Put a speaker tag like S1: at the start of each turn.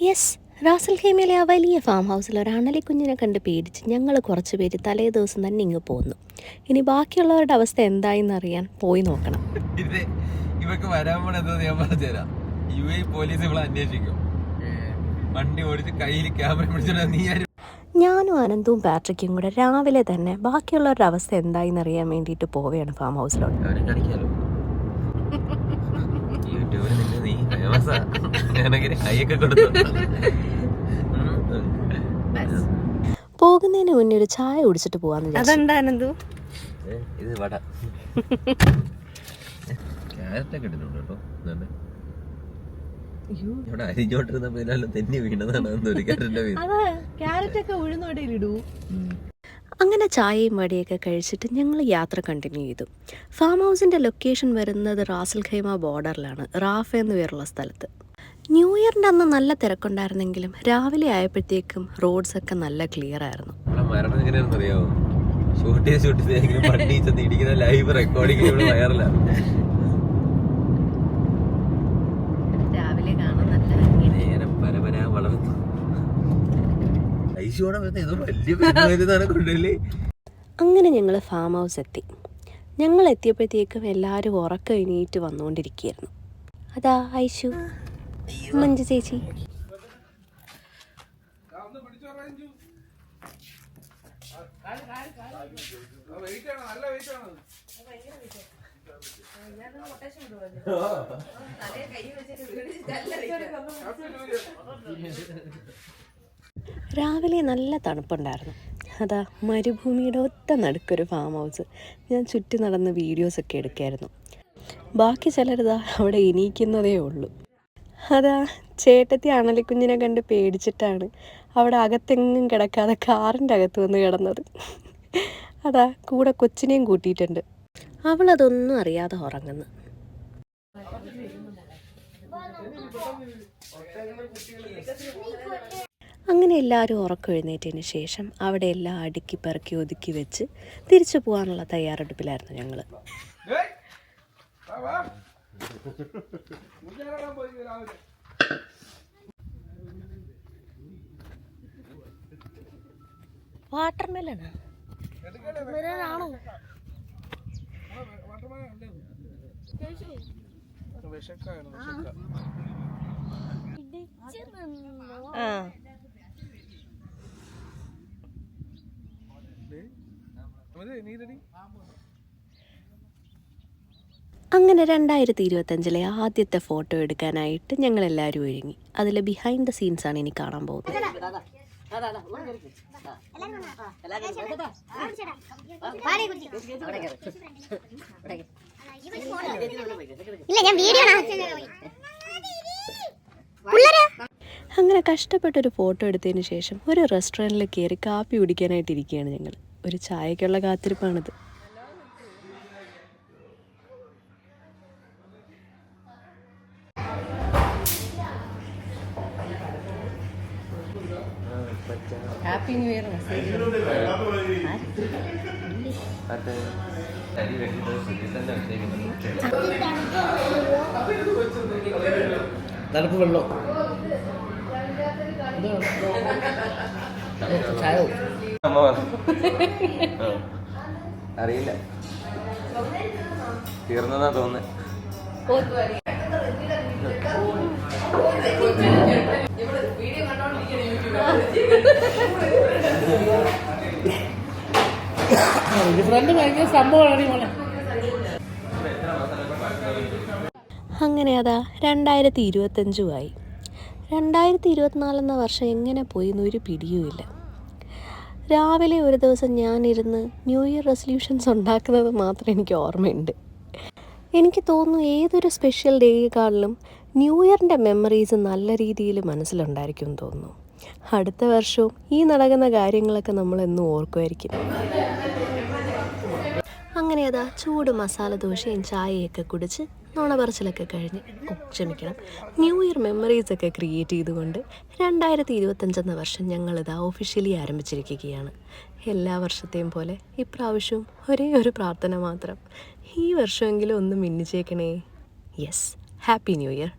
S1: Yes, Ras al ഖൈമയിലെ ആ വലിയ farm ഹൗസിൽ ഒരു അണലിക്കുഞ്ഞിനെ കണ്ട് പേടിച്ച് ഞങ്ങൾ കുറച്ച് പേര് തലേ ദിവസം തന്നെ ഇങ്ങ് പോന്നു. ഇനി ബാക്കിയുള്ളവരുടെ അവസ്ഥ എന്തായെന്ന് അറിയാൻ പോയി നോക്കണം.
S2: ഇവർക്ക് വരാൻ പോണെന്ന് ഞാൻ പറഞ്ഞുതരാം. UAE പോലീസ് ഇവിടെ അന്വേഷിക്കും. വണ്ടി ഓടിച്ച് കയ്യിൽ ക്യാമറ പിടിച്ചിട്ട് നീ
S1: ഞാനും അനന്തവും പാട്രിക്കും കൂടെ രാവിലെ തന്നെ ബാക്കിയുള്ളവരുടെ അവസ്ഥ എന്തായെന്ന് അറിയാൻ വേണ്ടിയിട്ട് പോവുകയാണ് ഫാം ഹൗസിലോട്ട്. പോകുന്നതിന് മുന്നേ ഒരു ചായ കുടിച്ചിട്ട് പോവാന്ന്. അതെന്താ അനന്തു?
S2: ഇത് വട ക്യാരറ്റൊക്കെ ഇടുന്നുണ്ട് കേട്ടോ. ഇവിടെ അരിഞ്ഞോട്ടിരുന്ന തെന്നി വീണതാണ്. അങ്ങനെ ചായയും വടിയൊക്കെ കഴിച്ചിട്ട് ഞങ്ങൾ യാത്ര കണ്ടിന്യൂ ചെയ്തു. ഫാം ഹൗസിൻ്റെ ലൊക്കേഷൻ വരുന്നത് റാസൽ ഖൈമ ബോർഡറിലാണ്, റാഫ എന്ന് പേരുള്ള സ്ഥലത്ത്. ന്യൂ ഇയറിൻ്റെ അന്ന് നല്ല തിരക്കുണ്ടായിരുന്നെങ്കിലും രാവിലെ ആയപ്പോഴത്തേക്കും റോഡ്സൊക്കെ നല്ല ക്ലിയർ ആയിരുന്നു. രാവിലെ കാണാൻ അങ്ങനെ ഞങ്ങൾ ഫാം ഹൗസ് എത്തി. ഞങ്ങൾ എത്തിയപ്പോഴത്തേക്കും എല്ലാവരും ഉറക്കം എണീറ്റ് വന്നുകൊണ്ടിരിക്കുകയായിരുന്നു. അതാ ഐശു, മഞ്ജു ചേച്ചി. രാവിലെ നല്ല തണുപ്പുണ്ടായിരുന്നു. അതാ മരുഭൂമിയുടെ ഒത്ത നടുക്കൊരു ഫാം ഹൗസ്. ഞാൻ ചുറ്റി നടന്ന് വീഡിയോസൊക്കെ എടുക്കായിരുന്നു. ബാക്കി ചിലരിതാ അവിടെ എണീക്കുന്നതേ ഉള്ളൂ. അതാ ചേട്ടത്തി അണലിക്കുഞ്ഞിനെ കണ്ട് പേടിച്ചിട്ടാണ് അവിടെ അകത്തെങ്ങും കിടക്കാതെ കാറിൻ്റെ അകത്ത് വന്ന് കിടന്നത്. അതാ കൂടെ കൊച്ചിനെയും കൂട്ടിയിട്ടുണ്ട്. അവളതൊന്നും അറിയാതെ ഉറങ്ങുന്നു. അങ്ങനെ എല്ലാവരും ഉറക്കം എഴുന്നേറ്റതിന് ശേഷം അവിടെ എല്ലാം അടുക്കി പെറുക്കി ഒതുക്കി വെച്ച് തിരിച്ചു പോകാനുള്ള തയ്യാറെടുപ്പിലായിരുന്നു ഞങ്ങൾ. വാട്ടർമെലൺ അങ്ങനെ 2025 ആദ്യത്തെ ഫോട്ടോ എടുക്കാനായിട്ട് ഞങ്ങൾ എല്ലാവരും ഒരുങ്ങി. അതിൽ ബിഹൈൻഡ് ദ സീൻസ് ആണ് ഇനി കാണാൻ പോകുന്നത്. അങ്ങനെ കഷ്ടപ്പെട്ടൊരു ഫോട്ടോ എടുത്തതിന് ശേഷം ഒരു റെസ്റ്റോറൻറ്റിൽ കയറി കാപ്പി കുടിക്കാനായിട്ട് ഇരിക്കുകയാണ് ഞങ്ങൾ. ഒരു ചായക്കുള്ള കാത്തിരിപ്പാണിത്. Happy new year message.
S3: തണുപ്പ് വെള്ളം
S2: അറിയില്ല, തീർന്നതാ തോന്നുന്നത്.
S1: അങ്ങനെ അതാ 2025 2024 എന്ന വർഷം എങ്ങനെ പോയിന്ന് ഒരു പിടിയുമില്ല. രാവിലെ ഒരു ദിവസം ഞാനിരുന്ന് ന്യൂ ഇയർ റെസൊല്യൂഷൻസ് ഉണ്ടാക്കുന്നത് മാത്രം എനിക്ക് ഓർമ്മയുണ്ട്. എനിക്ക് തോന്നുന്നു ഏതൊരു സ്പെഷ്യൽ ഡേയെക്കാളിലും ന്യൂ ഇയറിൻ്റെ മെമ്മറീസ് നല്ല രീതിയിൽ മനസ്സിലുണ്ടായിരിക്കും തോന്നുന്നു. അടുത്ത വർഷവും ഈ നടക്കുന്ന കാര്യങ്ങളൊക്കെ നമ്മളെന്നും ഓർക്കുമായിരിക്കും. അങ്ങനെ അതാ ചൂട് മസാല ദോശയും ചായയൊക്കെ കുടിച്ച് നുണ പറച്ചിലൊക്കെ കഴിഞ്ഞ് ക്ഷമിക്കണം ന്യൂ ഇയർ മെമ്മറീസൊക്കെ ക്രിയേറ്റ് ചെയ്തുകൊണ്ട് 2025 എന്ന വർഷം ഞങ്ങളിതാ ഒഫീഷ്യലി ആരംഭിച്ചിരിക്കുകയാണ്. എല്ലാ വർഷത്തെയും പോലെ ഇപ്രാവശ്യവും ഒരേ ഒരു പ്രാർത്ഥന മാത്രം, ഈ വർഷമെങ്കിലും ഒന്ന് മിന്നിച്ചേക്കണേ. Yes, happy new year.